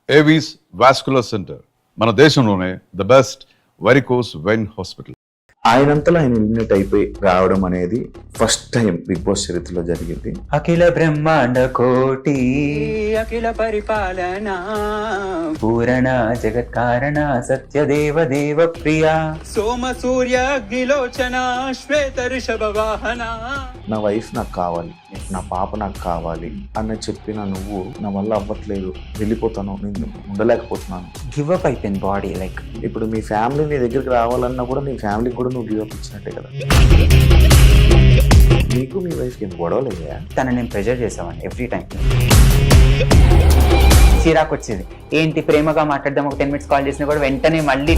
Avis vascular centre మన దేశంలోనే the best varicose vein hospital. ఆయనంతలో ఆయన ఎలిమినేట్ అయిపోయి రావడం అనేది ఫస్ట్ టైం బిగ్ బాస్ చరిత్రలో జరిగింది. అఖిల బ్రహ్మాండ కోటి అఖిల పరిపాలన పూరణ జగత్ కారణ సత్యదేవ దేవ ప్రియ సోమ సూర్య అగ్నిలోచన శ్వేత ఋషభ వాహన. నా వైఫ్ నాకు కావాలి, నా పాప నాకు కావాలి అని చెప్పిన నువ్వు నా వల్ల అవ్వట్లేదు, వెళ్ళిపోతాను, నేను ఉండలేకపోతున్నాను, గివ్ అప్ అయిపోయింది బాడీ. లైక్ ఇప్పుడు మీ ఫ్యామిలీ నీ దగ్గరికి రావాలన్నా కూడా నీ ఫ్యామిలీకి కూడా నువ్వు గివ్ అప్ ఇచ్చినట్టే కదా. నీకు మీ వైఫ్కి ఏం గొడవలు అయ్యా? తను నేను ప్రెజర్ చేసామండి ఎవ్రీ టైం. చిరాకు వచ్చేది, ఏంటి ప్రేమగా మాట్లాడదాం, ఒక 10 minutes కాల్ చేసినా కూడా వెంటనే మళ్ళీ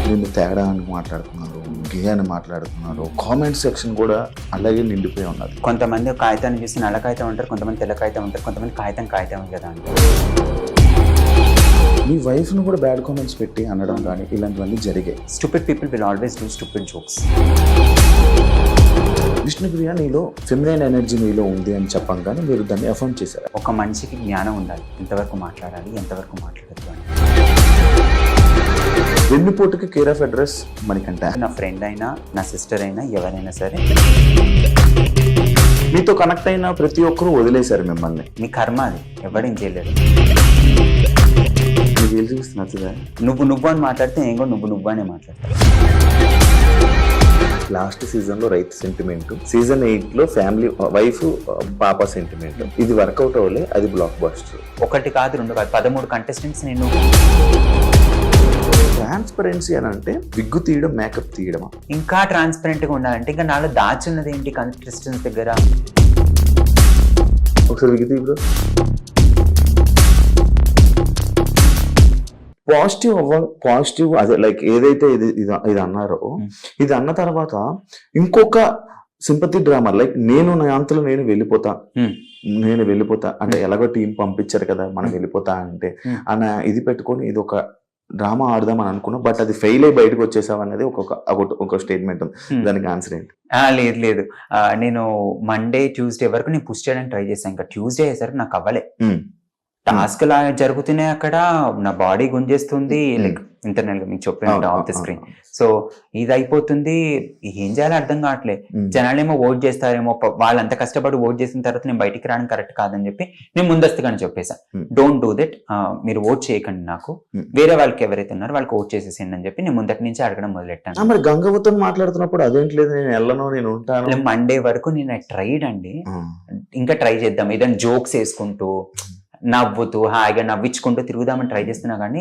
నిన్ను తేడా అని మాట్లాడుతున్నారు, గే అని మాట్లాడుతున్నారు. కామెంట్ సెక్షన్ కూడా అలాగే నిండిపోయి ఉన్నది. కొంతమంది కాగితాన్ని చూసి నల్ల కాగితం ఉంటారు, కొంతమంది తెల్ల కాగితం ఉంటారు, కొంతమంది కాగితం కదా అంటారు. మీ వైఫ్ను కూడా బ్యాడ్ కామెంట్స్ పెట్టి అనడం కానీ ఇలాంటివన్నీ జరిగాయి. Stupid people will always do stupid jokes. Vishnupriya నీలో ఫెమినైన్ ఎనర్జీ నీలో ఉంది అని చెప్పంగానే మీరు దాన్ని అఫర్మ్ చేశారు. ఒక మనిషికి జ్ఞానం ఉండాలి, ఎంతవరకు మాట్లాడాలి, ఎంతవరకు మాట్లాడద్దు అని. వెన్నుపోటుకి కేర్ ఆఫ్ అడ్రస్ మనకంటే నా ఫ్రెండ్ అయినా, నా సిస్టర్ అయినా, ఎవరైనా సరే మీతో కనెక్ట్ అయిన ప్రతి ఒక్కరూ వదిలేశారు మిమ్మల్ని. మీ కర్మ అది, ఎవడేం చేయలేదు. మీకు ఏం చూస్తున్నా నువ్వు అని మాట్లాడితే నేను కూడా నువ్వు అనే మాట్లాడతాను. లాస్ట్ సీజన్ లో రైతు సెంటిమెంట్, సీజన్ 8 లో ఫ్యామిలీ వైఫ్ పాప సెంటిమెంట్, ఇది వర్కౌట్ అవ్వలే, అది బ్లాక్ బస్టర్. 1 కాదు 2 కాదు 13 కంటెస్టెంట్స్ నేను. ట్రాన్స్పరెన్సీ అని అంటే విగ్గు తీయడం, మేకప్ తీయడమా? ఇంకా ట్రాన్స్పరెంట్ గా ఉండాలంటే ఇంకా నాలో దాచున్నది ఏంటి కంటెస్టెంట్స్ దగ్గర? ఒకసారి విగ్గు తీయడం పాజిటివ్ అదే లైక్ ఏదైతే ఇది అన్నారో, ఇది అన్న తర్వాత ఇంకొక సింపతి డ్రామా లైక్ నేను నా అంతలో నేను వెళ్ళిపోతా అంటే ఎలాగో టీం పంపించారు కదా మనం వెళ్ళిపోతా అంటే అన్న ఇది పెట్టుకొని ఇది ఒక డ్రామా ఆడదాం అని అనుకున్నా. బట్ అది ఫెయిల్ అయ్యి బయటకు వచ్చేసావు అనేది ఒక స్టేట్మెంట్ ఉంది. దానికి ఆన్సర్ ఏంటి? లేదు నేను మండే ట్యూస్డే వరకు నేను పుష్ చేయడానికి ట్రై చేశాను. ఇంకా ట్యూస్డే అయ్యేసరికి నాకు అవ్వలే. టాస్క్ లా జరుగుతున్నాయి అక్కడ, నా బాడీ గుంజేస్తుంది, లైక్ ఇంటర్నల్ గా మీకు చెప్పినట్టు ఆఫ్ ది స్క్రీన్. సో ఇది అయిపోతుంది, ఏం చేయాలో అర్థం కావట్లేదు. జనాలేమో ఓట్ చేస్తారేమో, వాళ్ళంత కష్టపడి ఓట్ చేసిన తర్వాత నేను బయటికి రావడం కరెక్ట్ కాదని చెప్పి నేను ముందస్తుగానే చెప్పేసా, డోంట్ డూ దట్, మీరు ఓట్ చేయకండి, నాకు వేరే వాళ్ళకి ఎవరైతే ఉన్నారో వాళ్ళకి ఓట్ చేసేసేయండి అని చెప్పి నేను ముందటి నుంచి అడగడం మొదలెట్టాను. మరి గంగవతో మాట్లాడుతున్నప్పుడు అదేంట్లేదు, నేను వెళ్ళను, నేను ఉంటాను. మండే వరకు నేను ట్రైడ్ అండి, ఇంకా ట్రై చేద్దాం, ఏదైనా జోక్స్ వేసుకుంటూ నవ్వుతూ హాయిగా నవ్వించుకుంటూ తిరుగుదామని ట్రై చేస్తున్నా. కానీ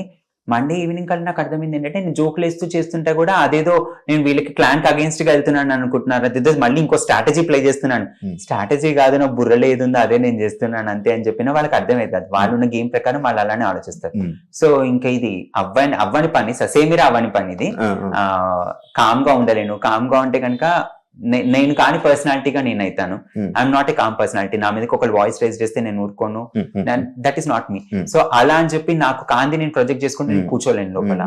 మండే ఈవినింగ్ కల్లా నాకు అర్థమైంది ఏంటంటే నేను జోకులు వేస్తూ చేస్తుంటే కూడా అదేదో నేను వీళ్ళకి క్లాన్ కి అగేన్స్ట్ గా వెళ్తున్నాను అనుకుంటున్నారు, అదేదో మళ్ళీ ఇంకో స్ట్రాటజీ ప్లే చేస్తున్నాను. స్ట్రాటజీ కాదు, నా బుర్రలో ఏది ఉందో అదే నేను చేస్తున్నాను అంతే అని చెప్పినా వాళ్ళకి అర్థమవుతుంది. వాళ్ళు ఉన్న గేమ్ ప్రకారం వాళ్ళు అలానే ఆలోచిస్తారు. సో ఇంకా ఇది అవ్వని పని, ససేమిరా అవ్వని పని ఇది. కామ్ గా ఉండలేను. కామ్ గా ఉంటే కనుక నేను కాని పర్సనాలిటీగా నేను అవుతాను. I'm not a calm personality. నా మీదకి ఒకళ్ళు వాయిస్ రైజ్ చేస్తే నేను ఊరుకోను, that is not me. So అలా అని చెప్పి నాకు కాంది నేను ప్రొజెక్ట్ చేసుకుంటే నేను కూర్చోలేను లోపల.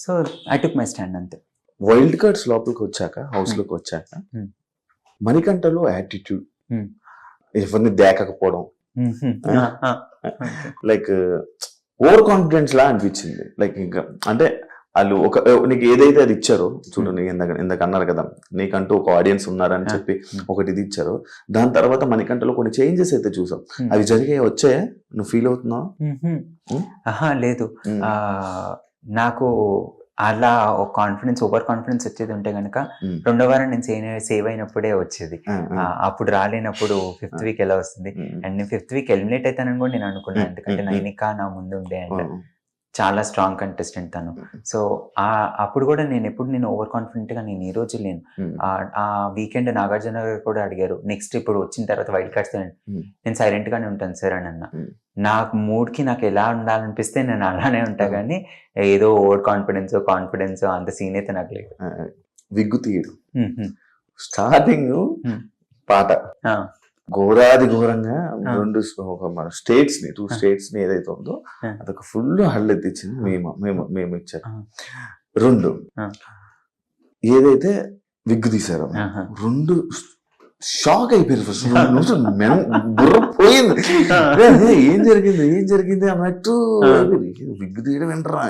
So I took my stand అంతే. వైల్డ్ కార్డ్స్ లోపలికి వచ్చాక, హౌస్ లోకి వచ్చాక మణికంఠలో యాటిట్యూడ్, ఎవరిని దేకపోవడం, లైక్ ఓవర్ కాన్ఫిడెన్స్ లా అనిపించింది. లైక్ ఇంకా అంటే వాళ్ళు నీకు ఏదైతే అది ఇచ్చారో చూడు, నీకు ఇందాక అన్నారు కదా నీకంటూ ఒక ఆడియన్స్ ఉన్నారని చెప్పి ఒకటి ఇది ఇచ్చారు. దాని తర్వాత మనకంటలో కొన్ని చేంజెస్ అయితే చూసాం, అవి జరిగాయి, వచ్చాయి. నువ్వు ఫీల్ అవుతున్నావు? లేదు, నాకు అలా ఒక కాన్ఫిడెన్స్, ఓవర్ కాన్ఫిడెన్స్ వచ్చేది ఉంటే కనుక 2వ వారం నేను సేవ్ అయినప్పుడే వచ్చేది. అప్పుడు రాలేనప్పుడు 5th వీక్ ఎలా వస్తుంది? అండ్ నేను 5th వీక్ ఎలిమినేట్ అవుతానని కూడా నేను అనుకున్నాను, ఎందుకంటే నైనికా నా ముందు ఉండే అండ్ చాలా స్ట్రాంగ్ కంటెస్టెంట్ తను. సో అప్పుడు కూడా నేను ఓవర్ కాన్ఫిడెంట్ గా నేను ఈ రోజు లేను. ఆ వీకెండ్ నాగార్జున గారు కూడా అడిగారు, నెక్స్ట్ ఇప్పుడు వచ్చిన తర్వాత వైల్డ్ కార్డ్స్ నేను సైలెంట్ గానే ఉంటాను సార్ అని అన్న. నాకు మూడ్ కి నాకు ఎలా ఉండాలనిపిస్తే నేను అలానే ఉంటా, కానీ ఏదో ఓవర్ కాన్ఫిడెన్స్ అంత సీన్ అయితే నాకు లేదు. విగ్గు తీయడం స్టార్టింగ్ పాట ఘోరాది ఘోరంగా 2 స్టేట్స్ ని 2 స్టేట్స్ ని ఏదైతే ఉందో అదొక ఫుల్ హళ్ళెత్తిచ్చింది. మేము ఇచ్చారు. 2 ఏదైతే విగ్గు తీసారో 2 షాక్ అయిపోయారు ఫస్ట్ బుర్ర పోయింది. అదే ఏం జరిగింది అన్నట్టు విగ్గు తీయడం ఏంటరా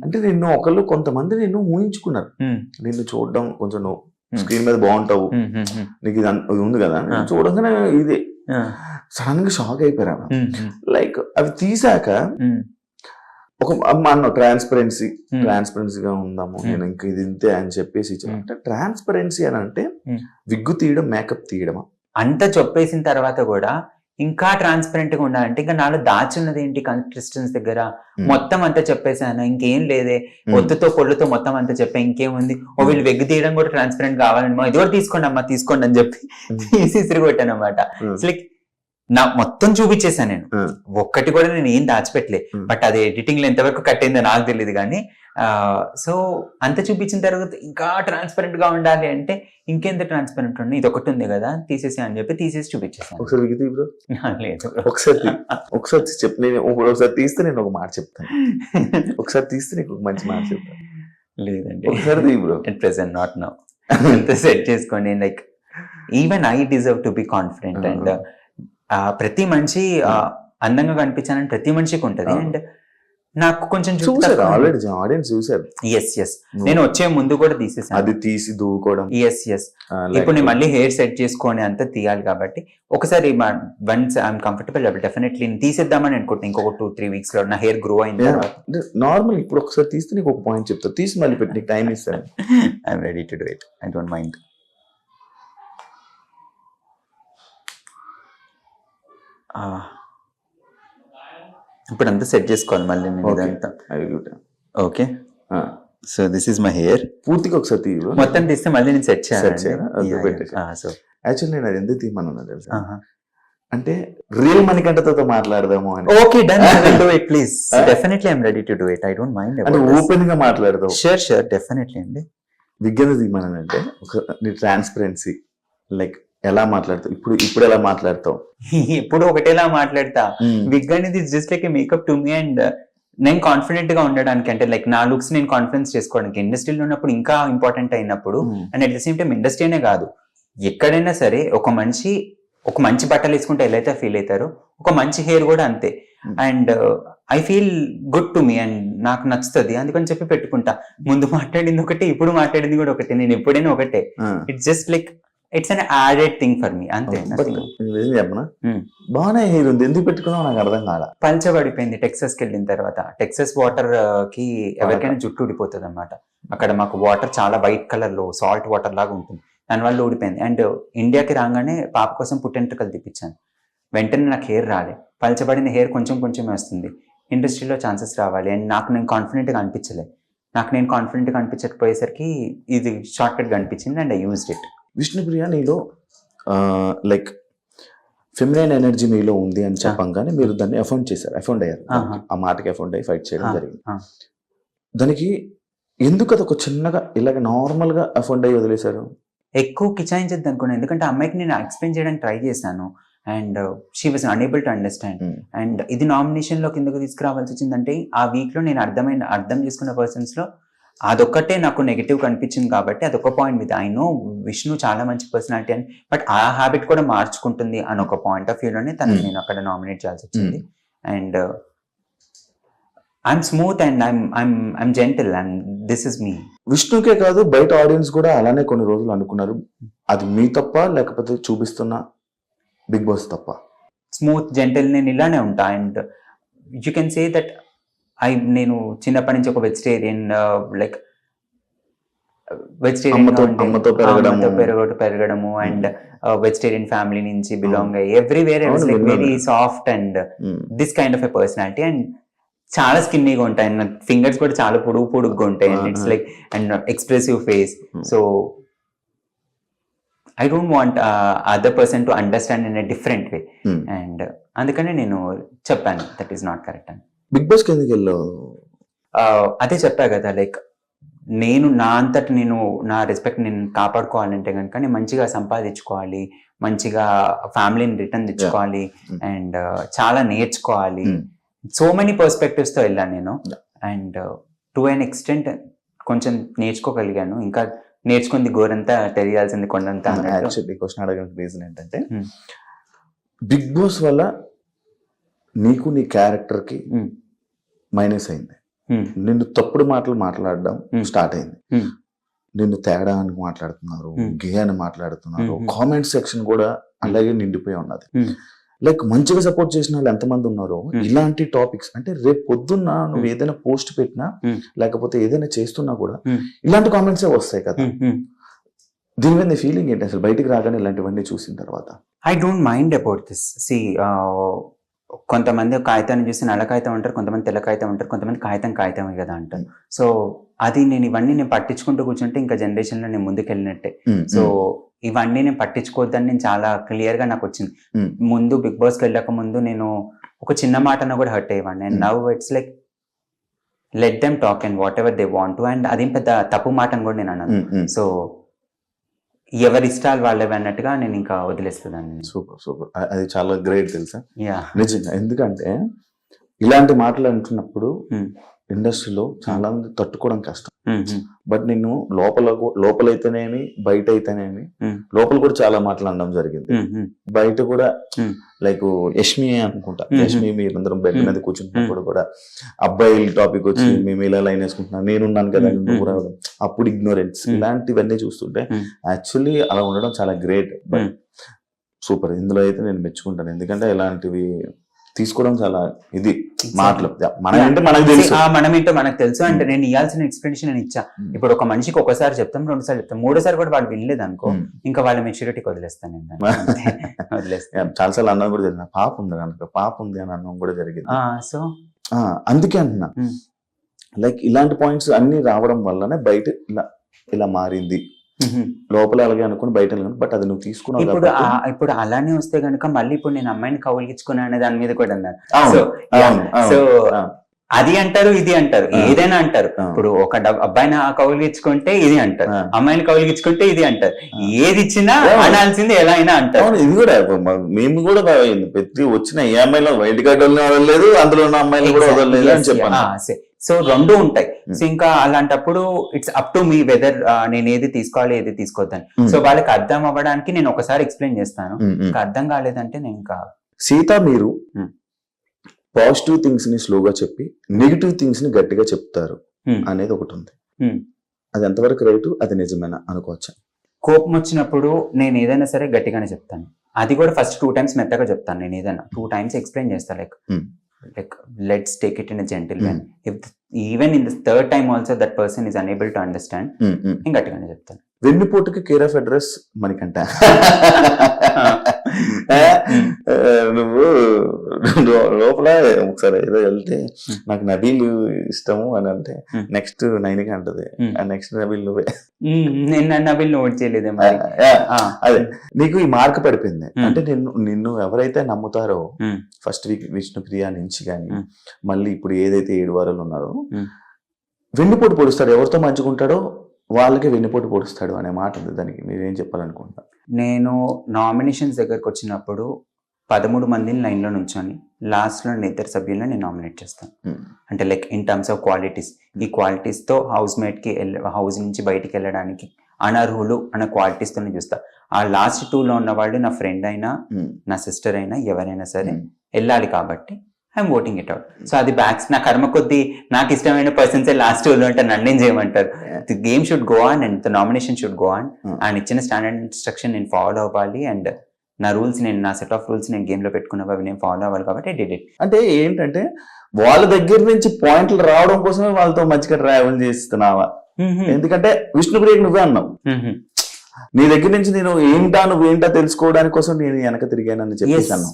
అంటే నిన్ను ఒకళ్ళు కొంతమంది నిన్ను ఊహించుకున్నారు, నిన్ను చూడడం కొంచెం నువ్వు స్క్రీన్ మీద బాగుంటావు, నీకు ఇది ఉంది కదా చూడగానే ఇదే సడన్ గా షాక్ అయిపోయారు. లైక్ అవి తీసాక ఒక అన్న ట్రాన్స్పరెన్సీగా ఉందాము, నేను ఇంక ఇది ఇంతే అని చెప్పేసి అంటే ట్రాన్స్పరెన్సీ అని అంటే విగ్గు తీయడం, మేకప్ తీయడమా? అంత చెప్పేసిన తర్వాత కూడా ఇంకా ట్రాన్స్పరెంట్ గా ఉండాలంటే ఇంకా నాలో దాచున్నది ఏంటి కంటెస్టెంట్స్ దగ్గర మొత్తం అంతా చెప్పేసాను, ఇంకేం లేదే ఒత్తుతో పొళ్ళుతో మొత్తం అంతా చెప్పా, ఇంకేముంది ఓ వీళ్ళు వెగ్గు తీయడం కూడా ట్రాన్స్పరెంట్ కావాలని ఇది కూడా తీసుకోండి అమ్మా తీసుకోండి అని చెప్పి తీసి కొట్టాను అనమాట. లైక్ నా మొత్తం చూపించేసాను నేను, ఒక్కటి కూడా నేను ఏం దాచిపెట్టలే. బట్ అది ఎడిటింగ్ లో ఎంతవరకు కట్టిందో నాకు తెలియదు కానీ సో అంత చూపించిన తర్వాత ఇంకా ట్రాన్స్పరెంట్ గా ఉండాలి అంటే ఇంకెంత ట్రాన్స్పరెంట్ ఉండి ఇది ఒకటి ఉంది కదా తీసేసి అని చెప్పి తీసేసి చూపించేసాను. లేదు ఒకసారి చెప్పు, నేను ఒకసారి తీస్తే నేను ఒక మాట చెప్తాను, ఒకసారి తీస్తే నీకు ఒక మంచి మాట చెప్తాను. లేదండి ఒకసారి bro at present not now. అంత సెట్ చేసుకోండి. Like even I deserve to be confident and ప్రతి మనిషి అందంగా కనిపించాలని ప్రతి మనిషికి ఉంటది. అండ్ నాకు కొంచెం ఆల్రెడీ ఆడియన్స్ చూసారు. ఎస్ నేను వచ్చే ముందు కూడా తీసేసాను, అది తీసి దూకోవడం. ఎస్ ఇప్పుడు నేను మళ్ళీ హెయిర్ సెట్ చేసుకొని అంతా తీయాలి కాబట్టి ఒకసారి వన్స్ ఐఎమ్ కంఫర్టబుల్ డెఫినెట్లీ తీసేద్దామని అనుకుంటున్నాను. ఇంకొక 2-3 వీక్స్ లో నా హెయిర్ గ్రో అయింది. నార్మల్ ఇప్పుడు ఒకసారి తీస్తే నీకు ఒక పాయింట్ చెప్తా, తీసి మళ్ళీ పెట్టి నీకు టైం ఇస్తాను. I'm ready to do it, I don't mind. ఇప్పుడు అంతా సెట్ చేసుకోవాలి మళ్ళీ ఇదంతా. Okay so this is my hair. పూర్తిగా ఒకసారి తీయ, మొత్తం తీస్తే మళ్ళీ నేను సెట్ చేయాలి. సో యాక్చువల్లీ నేను అది ఎందుకు తీయమన్నా తెలుసా అంటే రియల్ మణికంఠతో మాట్లాడదాము అని. Okay done, I will do it please. Definitely I am ready to do it, I don't mind. అంటే ఓపెన్ గా మాట్లాడదాం. షూర్ డెఫినెట్లీ అండి. విగ్గన తీయమనంటే ఒక నీ ట్రాన్స్పరెన్సీ లైక్ ఎలా మాట్లాడతావు, ఇప్పుడు ఎలా మాట్లాడతావు? ఎప్పుడు ఒకటేలా మాట్లాడతా. విగ్ అనేది just like makeup to me. And నేను కాన్ఫిడెంట్ గా ఉండడానికి అంటే లైక్ నా లుక్స్ నేను కాన్ఫిడెన్స్ చేసుకోవడానికి ఇండస్ట్రీలో ఉన్నప్పుడు ఇంకా ఇంపార్టెంట్ అయినప్పుడు and at the same time ఇండస్ట్రీనే కాదు ఎక్కడైనా సరే ఒక మంచి బట్టలు వేసుకుంటే ఎలా అయితే ఫీల్ అవుతారో ఒక మంచి హెయిర్ కూడా అంతే. And I feel good to me and నాకు నచ్చుతుంది అందుకని చెప్పి పెట్టుకుంటా. ముందు మాట్లాడింది ఒకటే, ఇప్పుడు మాట్లాడింది కూడా ఒకటే, నేను ఎప్పుడైనా ఒకటే. It's just like it's an added thing for me అంతే. చెప్పనా బాగానే హెయిర్ ఉంది, ఎందుకు పెట్టుకున్నావు నాకు అర్థం కాదు. పల్చబడిపోయింది టెక్సస్ కి వెళ్ళిన తర్వాత. టెక్సస్ వాటర్ కి ఎవరికైనా జుట్టు ఊడిపోతుంది అనమాట. అక్కడ మాకు వాటర్ చాలా వైట్ కలర్ లో సాల్ట్ వాటర్ లాగా ఉంటుంది, దానివల్ల ఊడిపోయింది. అండ్ ఇండియాకి రాగానే పాప కోసం పుట్టెంట్రుకలు తెప్పించాను, వెంటనే నాకు హెయిర్ రాలే. పల్చబడిన హెయిర్ కొంచెం వస్తుంది. ఇండస్ట్రీలో ఛాన్సెస్ రావాలి అండ్ నేను కాన్ఫిడెంట్గా అనిపించలే. నేను కాన్ఫిడెంట్గా అనిపించకపోయేసరికి ఇది షార్ట్ కట్గా అనిపించింది and I used it. Vishnupriya నీలో లైక్ ఫెమినైన్ ఎనర్జీ మీలో ఉంది అని చెప్పంగానే మీరు దాన్ని అఫౌండ్ అయ్యారు. ఆ మాటకి అఫౌండ్ అయ్యి ఫైట్ చేయడం జరిగింది. దానికి ఎందుకు అది ఒక చిన్నగా ఇలాగ నార్మల్ గా అఫౌండ్ అయ్యి వదిలేశారు? ఎక్కువ కిచాయించద్దు అనుకున్నాను, ఎందుకంటే అమ్మాయికి నేను ఎక్స్ప్లెయిన్ చేయడానికి ట్రై చేశాను and she was unable to understand. And ఇది నామినేషన్ లో కిందకు తీసుకురావాల్సి వచ్చిందంటే ఆ వీక్ లో నేను అర్థం చేసుకున్న పర్సన్స్ లో అదొక్కటే నాకు నెగిటివ్ కనిపించింది కాబట్టి అదొక పాయింట్ మీద ఐ నో విష్ణు చాలా మంచి పర్సనాలిటీ అని, బట్ ఆ హ్యాబిట్ కూడా మార్చుకుంటుంది అని ఒక పాయింట్ ఆఫ్ వ్యూలోనే తను నేను అక్కడ నామినేట్ చేయాల్సి వచ్చింది. And I'm smooth and I'm gentle and this is me. విష్ణుకే కాదు బయట ఆడియన్స్ కూడా అలానే కొన్ని రోజులు అనుకున్నారు. అది మీ తప్ప లేకపోతే చూపిస్తున్న బిగ్ బాస్ తప్ప? స్మూత్ జెంటిల్ నేను ఇలానే ఉంటా. And you can say that నేను చిన్నప్పటి నుంచి ఒక వెజిటేరియన్ లైక్ పెరగడము అండ్ వెజిటేరియన్ ఫ్యామిలీ నుంచి బిలాంగ్ అయ్యి everywhere like very soft and this kind of a personality. And చాలా స్కిన్నీగా ఉంటాయి, నాకు ఫింగర్స్ కూడా చాలా పొడుగ్గా ఉంటాయి. And it's like and expressive face. So I don't want other person to understand in a different way. And అందుకనే నేను చెప్పాను దట్ ఈస్ నాట్ కరెక్ట్ అని. బిగ్ బాస్ కిందకి వెళ్ళావు, అదే చెప్పా కదా, లైక్ నేను నా అంతటి నేను నా రెస్పెక్ట్ నేను కాపాడుకోవాలంటే కనుక నేను మంచిగా సంపాదించుకోవాలి, మంచిగా ఫ్యామిలీని రిటర్న్ తెచ్చుకోవాలి అండ్ చాలా నేర్చుకోవాలి. సో మెనీ పర్స్పెక్టివ్స్ తో వెళ్ళాను నేను. అండ్ టు అన్ ఎక్స్టెంట్ కొంచెం నేర్చుకోగలిగాను, ఇంకా నేర్చుకుంది గోరంతా తెలియాల్సింది కొండంతా అన్నట్టు. యాక్చువల్లీ క్వశ్చన్ అడగడానికి రీజన్ ఏంటంటే Hmm. బిగ్ బాస్ వల్ల నీకు నీ క్యారెక్టర్ కి Hmm. మైనస్ అయింది. Hmm. నిన్ను తప్పుడు మాటలు మాట్లాడడం Hmm. స్టార్ట్ అయింది. Hmm. నిన్ను తేడా అని మాట్లాడుతున్నారు, Hmm. గే అని మాట్లాడుతున్నారు, Hmm. కామెంట్ సెక్షన్ కూడా అలాగే నిండిపోయి ఉన్నది. Hmm. లైక్ మంచిగా సపోర్ట్ చేసిన వాళ్ళు ఎంతమంది ఉన్నారో Hmm. ఇలాంటి టాపిక్స్ అంటే రేపు పొద్దున్న నువ్వు Hmm. ఏదైనా పోస్ట్ పెట్టినా Hmm. లేకపోతే ఏదైనా చేస్తున్నా కూడా Hmm. ఇలాంటి కామెంట్సే వస్తాయి కదా. Hmm. Hmm. దీని మీద నీ ఫీలింగ్ ఏంటి అసలు బయటికి రాగానే ఇలాంటివన్నీ చూసిన తర్వాత? I don't mind about this. సి కొంతమంది కాగితాన్ని చూసి నల్ల కాగితం అంటారు, కొంతమంది తెల్ల కాగితం అంటారు, కొంతమంది కాగితమే కదా అంటారు. సో అది ఇవన్నీ నేను పట్టించుకుంటూ కూర్చుంటే ఇంకా జనరేషన్లో నేను ముందుకు వెళ్ళినట్టే. సో ఇవన్నీ నేను పట్టించుకోవద్దని నేను చాలా క్లియర్గా నాకు వచ్చింది. Hmm. ముందు బిగ్ బాస్కి వెళ్ళక ముందు నేను ఒక చిన్న మాటన కూడా హర్ట్ అయ్యేవాడిని. And now it's like let them talk and whatever they want to. And అదేం పెద్ద తప్పు మాట అని కూడా నేను అన్నాను. సో ఎవరి ఇష్టాలు వాళ్ళవి అన్నట్టుగా నేను ఇంకా వదిలేస్తుందండి. సూపర్ సూపర్, అది చాలా గ్రేట్ తెలుసా యా. నిజంగా. ఎందుకంటే ఇలాంటి మాటలు అంటున్నప్పుడు ఇండస్ట్రీలో చాలా మంది తట్టుకోవడం కష్టం. బట్ నిన్ను లోపలైతేనేమి బయట అయితేనేమి, లోపల కూడా చాలా మాట్లాడడం జరిగింది, బయట కూడా లైక్ యష్మి అనుకుంటా, యష్మి మీరందరం బెడ్ మీద కూర్చుంటున్నప్పుడు కూడా అబ్బాయిల టాపిక్ వచ్చి మేము ఇలా లైన్ వేసుకుంటున్నాం, నేనున్నాను కదా నువ్వు రావడం, అప్పుడు ఇగ్నోరెన్స్, ఇలాంటివన్నీ చూస్తుంటే యాక్చువల్లీ అలా ఉండడం చాలా గ్రేట్. బట్ సూపర్, ఇందులో అయితే నేను మెచ్చుకుంటాను. ఎందుకంటే ఇలాంటివి తీసుకోవడం చాలా ఇది మాటలు మనం ఏంటో మనకు తెలుసు, మనం ఏంటో మనకు తెలుసు. అంటే నేను ఇవ్వాల్సిన ఎక్స్ప్లెనేషన్ నేను ఇచ్చా. ఇప్పుడు ఒక మనిషికి ఒకసారి చెప్తాం, రెండుసార్లు చెప్తాం, మూడోసారి కూడా వాళ్ళు వినలేదు అనుకో, ఇంకా వాళ్ళ మెచ్యూరిటీకి వదిలేస్తాను నేను. వదిలేస్తాను. చాలాసార్లు అన్నం కూడా జరిగింది, పాప ఉంది కనుక పాప ఉంది అని అన్నం కూడా జరిగింది. సో అందుకే అంటున్నా, లైక్ ఇలాంటి పాయింట్స్ అన్ని రావడం వల్లనే బయట ఇలా మారింది. లోపల అలాగే అనుకుని బయట, బట్ అది నువ్వు తీసుకున్నావు. ఇప్పుడు అలానే వస్తే గనుక మళ్ళీ ఇప్పుడు నేను అమ్మాయిని కౌలిగించుకున్నా అనే దాని మీద కూడా అన్నారు. సో అది అంటారు, ఇది అంటారు, ఏదైనా అంటారు. ఇప్పుడు ఒక అబ్బాయిని కౌలిగించుకుంటే ఇది అంటారు, అమ్మాయిని కౌలిగించుకుంటే ఇది అంటారు. ఏది ఇచ్చినా అనాల్సింది ఎలా అయినా అంటారు. ఇది కూడా మేము కూడా ప్రతి వచ్చిన ఏ అమ్మాయిలో బయట వదలలేదు, అందులో ఉన్న అమ్మాయిలు కూడా వదలలేదు అని చెప్పాను. సో రెండు ఉంటాయి. సో ఇంకా అలాంటప్పుడు it's up to me whether నేను ఏది తీసుకోవాలి ఏది తీసుకోవద్దని. సో వాళ్ళకి అర్థం అవ్వడానికి నేను ఒకసారి ఎక్స్ప్లెయిన్ చేస్తాను, ఇంకా అర్థం కాలేదంటే నేను ఇంకా. సీత, మీరు పాజిటివ్ థింగ్స్ ని స్లోగా చెప్పి నెగిటివ్ థింగ్స్ ని గట్టిగా చెప్తారు అనేది ఒకటి ఉంది. అది ఎంతవరకు రైట్, అది నిజమేనా అనుకోవచ్చా? కోపం వచ్చినప్పుడు నేను ఏదైనా సరే గట్టిగానే చెప్తాను. అది కూడా ఫస్ట్ 2 times మెత్తగా చెప్తాను. నేను ఏదైనా 2 times ఎక్స్ప్లెయిన్ చేస్తాను, like let's take it in a gentle way. If even in the third time also that person is unable to understand, నేను గట్టిగానే చెప్తాను. వెన్నుపోటుకి కేర్ ఆఫ్ అడ్రస్ మనకంట. నువ్వు లోపల ఒకసారి ఏదో వెళ్తే నాకు నబీల్ ఇష్టము అని అంటే నెక్స్ట్ నైన్కి అంటది, నెక్స్ట్ నబీల్ నువ్వే. నేను నబీల్ నోట్ చేయలేదు. అదే నీకు ఈ మార్క్ పడిపోయింది. అంటే నిన్ను ఎవరైతే నమ్ముతారో ఫస్ట్ వీక్ విష్ణుప్రియ నుంచి కానీ మళ్ళీ ఇప్పుడు ఏదైతే 7 వారాలు ఉన్నారో వెన్నుపోటు పొడుస్తాడు, ఎవరితో మంచుకుంటాడో వాళ్ళకి వెన్నుపోటు పొడుస్తాడు అనే మాట ఉంది. దానికి మీరేం చెప్పాలనుకుంటున్నారు? నేను నామినేషన్స్ దగ్గరకు వచ్చినప్పుడు 13 మందిని లైన్లో నుంచొని లాస్ట్లో నేను 2 సభ్యులను నేను నామినేట్ చేస్తాను. అంటే like in terms of qualities, ఈ క్వాలిటీస్తో హౌస్ మేట్కి హౌస్ నుంచి బయటికి వెళ్ళడానికి అనర్హులు అన్న క్వాలిటీస్తో నేను చూస్తా. ఆ లాస్ట్ 2లో ఉన్న వాళ్ళు నా ఫ్రెండ్ అయినా నా సిస్టర్ అయినా ఎవరైనా సరే వెళ్ళాలి కాబట్టి I'm voting it out. So అది బ్యాక్స్ నా కర్మ కొద్దీ నాకు ఇష్టమైన పర్సన్సే లాస్ట్ 2లో అంటే నన్నేం చేయమంటారు. The game should go on and the nomination should go on. ఆయన ఇచ్చిన స్టాండర్డ్ ఇన్స్ట్రక్షన్ నేను ఫాలో అవ్వాలి అండ్ నా రూల్స్ నా సెట్ ఆఫ్ రూల్స్ నేను గేమ్ లో పెట్టుకున్నవి అవి నేను ఫాలో అవ్వాలి కాబట్టి ఐ డిడ్ ఇట్. అంటే ఏంటంటే వాళ్ళ దగ్గర నుంచి పాయింట్లు రావడం కోసమే వాళ్ళతో మంచిగా ట్రావెల్ చేస్తున్నావా? ఎందుకంటే విష్ణుప్రియకి నువ్వే అన్నావు, నీ దగ్గర నుంచి నేను నువ్వేంటా తెలుసుకోవడానికి కోసం నేను వెనక తిరిగానని చెప్పేసాను.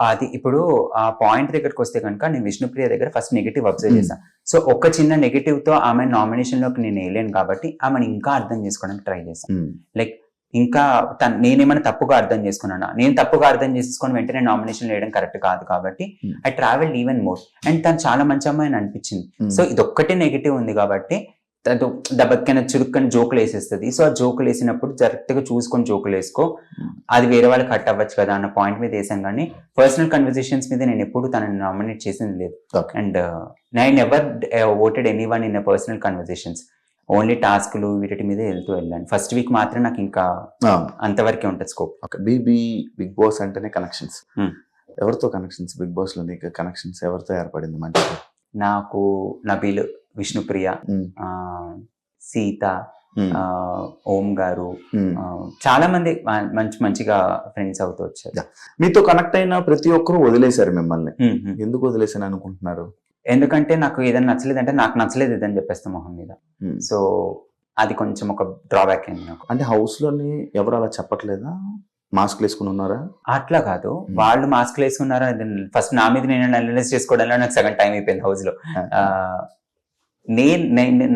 అది ఇప్పుడు ఆ పాయింట్ దగ్గరకు వస్తే కనుక నేను విష్ణుప్రియ దగ్గర ఫస్ట్ నెగిటివ్ అబ్జర్వ్ చేశాను. సో ఒక చిన్న నెగిటివ్ తో ఆమె నామినేషన్ లోకి నేను వేయలేను కాబట్టి ఆమెను ఇంకా అర్థం చేసుకోవడానికి ట్రై చేశాను. లైక్ ఇంకా నేనేమైనా తప్పుగా అర్థం చేసుకున్నానా, నేను తప్పుగా అర్థం చేసుకొని వెంటనే నామినేషన్ వేయడం కరెక్ట్ కాదు కాబట్టి I travelled even more. And తను చాలా మంచి అమ్మాయి అని అనిపించింది. సో ఇదొక్కటే నెగిటివ్ ఉంది కాబట్టి దెబ్బకైనా చురుక్కని జోకులు వేసేస్తుంది. సో ఆ జోకులు వేసినప్పుడు డైరెక్ట్ గా చూసుకొని జోకులు వేసుకో, అది వేరే వాళ్ళకి కట్ అవ్వచ్చు కదా అన్న పాయింట్ మీద వేసాం. కానీ పర్సనల్ కన్వర్సేషన్స్ మీద నేను ఎప్పుడు తనని నామినేట్ చేసింది లేదు. And I never voted anyone in personal conversations. Only టాస్క్లు వీటి మీదే వెళ్ళాను. ఫస్ట్ వీక్ మాత్రం నాకు ఇంకా అంతవరకే ఉంటుంది స్కోప్. బిగ్ బాస్ అంటేనే కనెక్షన్స్. Hmm. ఎవరితో కనెక్షన్స్ బిగ్ బాస్ లో నీకు కనెక్షన్స్ ఎవరితో ఏర్పడింది మంచిగా? నాకు నబీల్, విష్ణుప్రియ, సీత, ఓం గారు, చాలా మంది మంచిగా ఫ్రెండ్స్ అవుతూ వచ్చారు. మీతో కనెక్ట్ అయిన ప్రతి ఒక్కరు వదిలేశారు మిమ్మల్ని. ఎందుకు వదిలేసాను అనుకుంటున్నారు? ఎందుకంటే నాకు ఏదైనా నచ్చలేదంటే నాకు నచ్చలేదు ఇదని చెప్పేస్తాం మొహం మీద. సో అది కొంచెం ఒక డ్రాబ్యాక్ అయింది నాకు. అంటే హౌస్ లోని ఎవరు అలా చెప్పట్లేదా? మాస్క్ వేసుకుని ఉన్నారా? అట్లా కాదు, వాళ్ళు మాస్క్ వేసుకున్నారా, ఫస్ట్ నా మీద నేను అనలైజ్ చేసుకోవడంలో నాకు సగం టైం అయిపోయింది హౌస్ లో.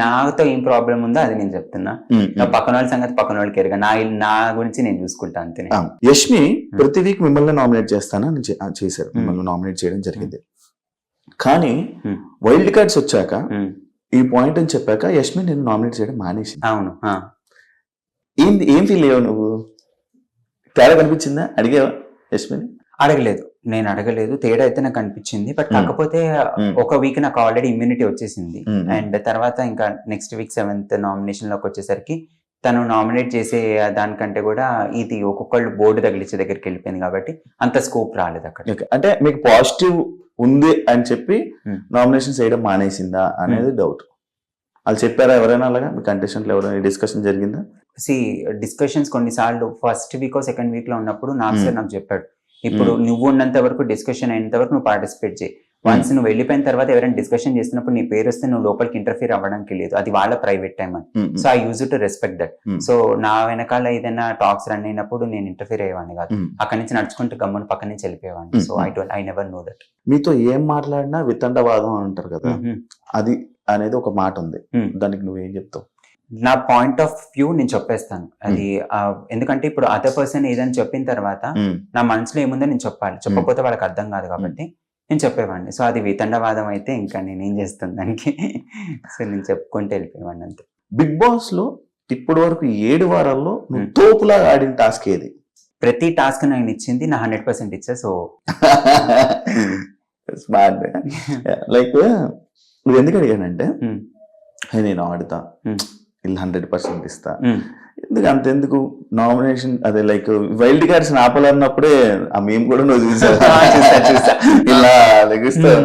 నాతో ఏం ప్రాబ్లం ఉందో అది నేను చెప్తున్నా. పక్కన వాళ్ళ సంగతి పక్కన వాళ్ళకి ఎరగా, నా గురించి నేను చూసుకుంటా అంతే. యష్మి ప్రతి వీక్ మిమ్మల్ని నామినేట్ చేస్తానని చేశారు, మిమ్మల్ని నామినేట్ చేయడం జరిగింది. కానీ వైల్డ్ కార్డ్స్ వచ్చాక ఈ పాయింట్ అని చెప్పాక యష్మి నేను నామినేట్ చేయడం మానేసి. అవును. ఏం ఫీల్ అయ్యావు నువ్వు? తేడా కనిపించిందా? అడిగావా యష్మిని? నేను అడగలేదు. తేడా అయితే నాకు అనిపించింది. బట్ కాకపోతే ఒక వీక్ నాకు ఆల్రెడీ ఇమ్యూనిటీ వచ్చేసింది. అండ్ తర్వాత ఇంకా నెక్స్ట్ వీక్ 7th నామినేషన్ లోకి వచ్చేసరికి తను నామినేట్ చేసే దానికంటే కూడా ఇది ఒక్కొక్కళ్ళు బోర్డు తగిలించే దగ్గరికి వెళ్ళిపోయింది కాబట్టి అంత స్కోప్ రాలేదు అక్కడ. అంటే మీకు పాజిటివ్ ఉంది అని చెప్పి నామినేషన్ చేయడం మానేసిందా అనేది డౌట్. వాళ్ళు చెప్పారా ఎవరైనా అలాగా? మీ కంటెస్టెంట్లు ఎవరైనా డిస్కషన్ జరిగిందా? డిస్కషన్స్ కొన్నిసార్లు ఫస్ట్ వీక్ సెకండ్ వీక్ లో ఉన్నప్పుడు నాకు చెప్పాడు, ఇప్పుడు నువ్వు ఉన్నంత వరకు డిస్కషన్ అయినంత వరకు నువ్వు పార్టిసిపేట్ చేయి. వన్స్ నువ్వు వెళ్ళిపోయిన తర్వాత ఎవరైనా డిస్కషన్ చేస్తున్నప్పుడు నీ పేరు వస్తే నువ్వు లోపలికి ఇంటర్ఫీర్ అవ్వడానికి లేదు, అది వాళ్ళ ప్రైవేట్ టైం అని. So I use to respect that. So నా వెనకాల ఏదైనా టాక్స్ రన్ అయినప్పుడు నేను ఇంటర్ఫీర్ అయ్యేవాడిని కాదు. అక్కడి నుంచి నడుచుకుంటూ గమ్మున పక్క నుంచి వెళ్ళిపోయేవాడిని. So I never know that. మీతో ఏం మాట్లాడినా వితండవాదం అంటారు కదా, అది అనేది ఒక మాట ఉంది. దానికి నువ్వేం చెప్తావు? నా పాయింట్ ఆఫ్ వ్యూ నేను చెప్పేస్తాను అది. ఎందుకంటే ఇప్పుడు అదర్ పర్సన్ ఏదని చెప్పిన తర్వాత నా మనసులో ఏముందో నేను చెప్పాలి. చెప్పకపోతే వాళ్ళకి అర్థం కాదు కాబట్టి నేను చెప్పేవాడిని. సో అది వితండవాదం అయితే ఇంకా నేనేం చేస్తాను దానికి. సో నేను చెప్పుకుంటూ వెళ్ళిపోయేవాడిని అంతే. బిగ్ బాస్ లో ఇప్పటి వరకు 7 వారాల్లో నువ్వు తోపులా ఆడిన టాస్క్ ఏది? ప్రతి టాస్క్ నేను ఇచ్చింది నా 100% ఇచ్చా. So smart. లైక్ నువ్వు ఎందుకు అడిగానంటే నేను ఆడుతా, ఇలా 100% ఇస్తా, అంతెందుకు నామినేషన్ అదే లైక్ వైల్డ్ కార్డ్స్ ఆపాలన్నప్పుడే ఆ మేము కూడా నువ్వు చూసావు ఇలా లెగిస్తావు,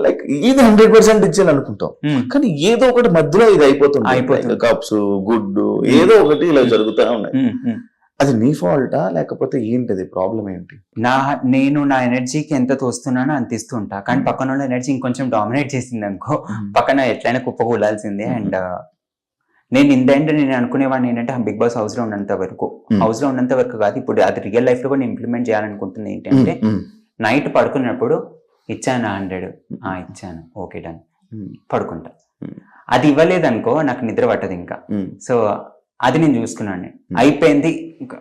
లైక్ ఇది 100% ఇచ్చేయాలి అనుకుంటాం. కానీ ఏదో ఒకటి మధ్యలో ఇది అయిపోతుంది, కప్స్ గుడ్డు ఏదో ఒకటి ఇలా జరుగుతూ ఉన్నాయి. అది నీ ఫాల్టా లేకపోతే ఏంటది ప్రాబ్లం ఏంటి? నేను నా ఎనర్జీకి ఎంత తోస్తున్నానో అంత ఇస్తుంటా, కానీ పక్కన ఉన్న ఎనర్జీ ఇంకొంచెం డామినేట్ చేసింది అనుకో, పక్కన ఎట్లయినా కుప్పకూలాల్సిందే. అండ్ నేను నేను అనుకునేవాడిని ఏంటంటే బిగ్ బాస్ హౌస్ లో ఉన్నంత వరకు కాదు, ఇప్పుడు అది రియల్ లైఫ్ లో కూడా ఇంప్లిమెంట్ చేయాలనుకుంటుంది. ఏంటంటే నైట్ పడుకున్నప్పుడు ఇచ్చాను 100, ఇచ్చాను, ఓకే డన్, పడుకుంటా. అది ఇవ్వలేదు అనుకో నాకు నిద్ర పట్టదు ఇంకా. సో అది నేను చూసుకున్నాను, అయిపోయింది ఇంకా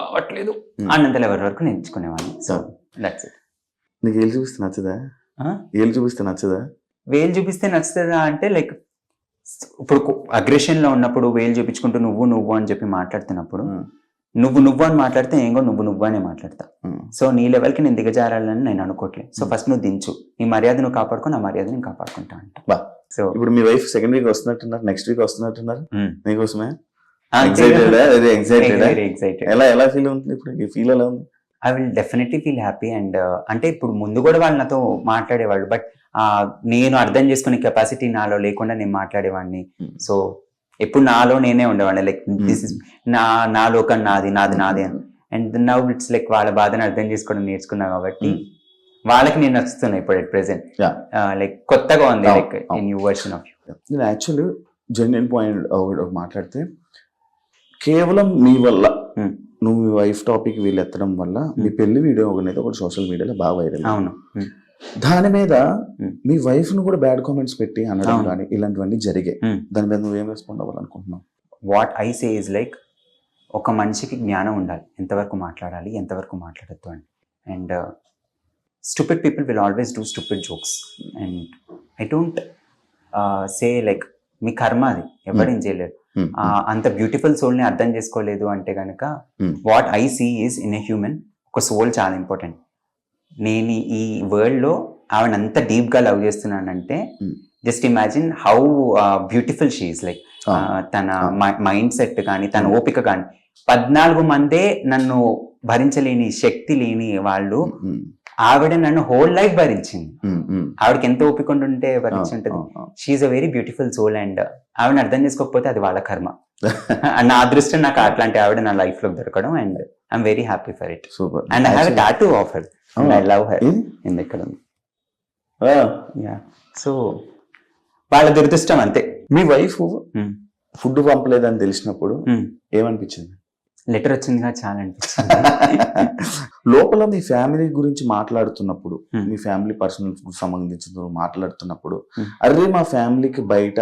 అవ్వట్లేదు అన్నంత లెవెల్ వరకు నేర్చుకునేవాడిని. So that's it. నీకు ఏళ్ళు చూపిస్తే నచ్చదా? వేలు చూపిస్తే నచ్చుతుందా అంటే లైక్ ఇప్పుడు అగ్రెషన్ లో ఉన్నప్పుడు వేలు చూపించుకుంటూ నువ్వు అని చెప్పి మాట్లాడుతున్నప్పుడు నువ్వు అని మాట్లాడితే నేను కూడా నువ్వు అనే మాట్లాడతా. సో నీ లెవెల్కి నేను దిగజారాలని నేను అనుకోవట్లేదు. సో ఫస్ట్ నువ్వు దించు, నీ మర్యాద నువ్వు కాపాడుకో, నా మర్యాద నేను కాపాడుకుంటా అంట. సో ఇప్పుడు మీ వైఫ్ సెకండ్ వీక్ వస్తున్నట్టున్నారు, నెక్స్ట్ వీక్ వస్తున్నట్టున్నారు నీకోసమే. ఎలా ఫీల్ అవుతుంది ఇప్పుడు? ఈ ఫీల్ ఎలా ఉంది? I will definitely feel happy. And అంటే ఇప్పుడు ముందు కూడా వాళ్ళు నాతో మాట్లాడేవాళ్ళు, బట్ నేను అర్థం చేసుకునే కెపాసిటీ నాలో లేకుండా నేను మాట్లాడేవాడిని. సో ఎప్పుడు నాలో నేనే ఉండేవాడిని, లైక్ దిస్ ఇస్ నా లోకం నాది అని. అండ్ నౌ ఇట్స్ లైక్ వాళ్ళ బాధను అర్థం చేసుకోవడం నేర్చుకున్నా కాబట్టి వాళ్ళకి నేను నచ్చుతున్నా ఇప్పుడు అట్ ప్రెసెంట్. లైక్ కొత్తగా ఉంది, like new version of you. నేను యాక్చువల్లీ జెన్యున్ పాయింట్ మాట్లాడితే కేవలం మీ వల్ల నువ్వు మీ వైఫ్ టాపిక్ వీళ్ళు ఎత్తడం వల్ల మీ పెళ్లి వీడియో అనేది ఒకటి సోషల్ మీడియాలో బాగా వైరల్. అవును. దాని మీద మీ వైఫ్ ను కూడా బ్యాడ్ కామెంట్స్ పెట్టి అనడం కానీ ఇలాంటివన్నీ జరిగాయి. దాని మీద నువ్వేం రెస్పాండ్ అవ్వాలనుకుంటున్నావు? What I say is like ఒక మనిషికి జ్ఞానం ఉండాలి, ఎంతవరకు మాట్లాడాలి ఎంతవరకు మాట్లాడద్దు అని. And stupid people will always do stupid jokes. And I don't say like మీ కర్మ, అది ఎవరేం చేయలేరు. అంత బ్యూటిఫుల్ సోల్ ని అర్థం చేసుకోలేదు అంటే కనుక what I see is in a human ఒక సోల్ చాలా ఇంపార్టెంట్. నేను ఈ వరల్డ్ లో ఆవిడ అంత డీప్ గా లవ్ చేస్తున్నానంటే just imagine how beautiful she is like తన మైండ్ సెట్ కానీ తన ఓపిక కానీ 14 మందే నన్ను భరించలేని శక్తి లేని వాళ్ళు ఆవిడ నన్ను హోల్ లైఫ్ భరించింది. ఆవిడకి ఎంత ఓపిక ఉంటే భరించుంటది. She's a very beautiful soul and ఆవిడని అర్థం చేసుకోకపోతే అది వాళ్ళ కర్మ. నా అదృష్టం నాకు అట్లాంటి ఆవిడ నా లైఫ్ లో దొరకడం and I'm very happy for it. Super. And I have a tattoo of her and I love her. ఇక్కడ సో వాళ్ళ దురదృష్టం అంతే. మీ వైఫ్ ఫుడ్ పంపలేదని తెలిసినప్పుడు ఏమనిపించింది? లెటర్ వచ్చిందిగా చాలా అనిపించింది. లోపల మీ ఫ్యామిలీ గురించి మాట్లాడుతున్నప్పుడు, మీ ఫ్యామిలీ పర్సనల్ సంబంధించిన మాట్లాడుతున్నప్పుడు, అరే మా ఫ్యామిలీకి బయట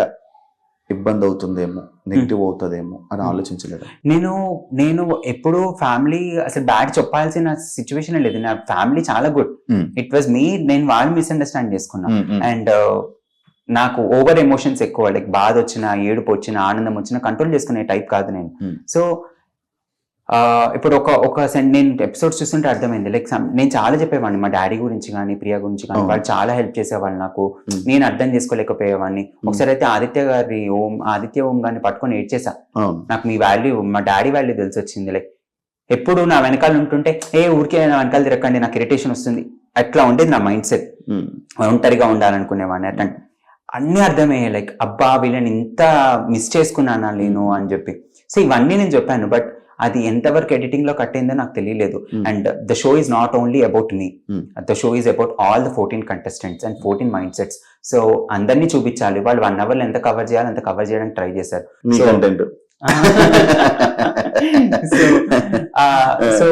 ఇబ్బంది అవుతుందేమో, నెగిటివ్ అవుతుందేమో అని ఆలోచించలేదు? నేను ఎప్పుడు ఫ్యామిలీ అసలు బ్యాడ్ చెప్పాల్సిన సిచ్యువేషన్ లేదు. నా ఫ్యామిలీ చాలా గుడ్. ఇట్ వాజ్ మీ, నేను వాళ్ళు మిస్అండర్స్టాండ్ చేసుకున్నా. అండ్ నాకు ఓవర్ ఎమోషన్స్ ఎక్కువ, లైక్ బాధ వచ్చినా, ఏడుపు వచ్చినా, ఆనందం వచ్చినా కంట్రోల్ చేసుకునే టైప్ కాదు నేను. సో ఇప్పుడు నేను ఎపిసోడ్స్ చూస్తుంటే అర్థమైంది, లైక్ నేను చాలా చెప్పేవాడిని మా డాడీ గురించి కానీ, ప్రియా గురించి కానీ. వాళ్ళు చాలా హెల్ప్ చేసేవాళ్ళు నాకు. నేను అర్థం చేసుకోలేకపోయేవాడిని. ఒకసారి అయితే ఆదిత్య ఓం గారిని పట్టుకొని ఏడ్చేసా. నాకు మీ వాల్యూ, మా డాడీ వాల్యూ తెలిసి వచ్చింది. లైక్ ఎప్పుడు నా వెనకాల ఉంటుంటే ఊరికే నా వెనకాల తిరగండి, నాకు ఇరిటేషన్ వస్తుంది, అట్లా ఉండేది నా మైండ్ సెట్. ఒంటరిగా ఉండాలనుకునేవాడిని. అట్లా అన్ని అర్థమయ్యాయి. లైక్ అబ్బా వీళ్ళని ఇంత మిస్ చేసుకున్నానా నేను అని చెప్పి. సో ఇవన్నీ నేను చెప్పాను. బట్ అది ఎంతవరకు ఎడిటింగ్ లో కట్టిందో నాకు తెలియలేదు. And the show is not only about me, the show is about all the 14 contestants and 14 mind sets. So అందరినీ చూపించాలి. వాళ్ళు 1 hour ఎంత కవర్ చేయాలి అంత కవర్ చేయడానికి ట్రై చేశారు. సో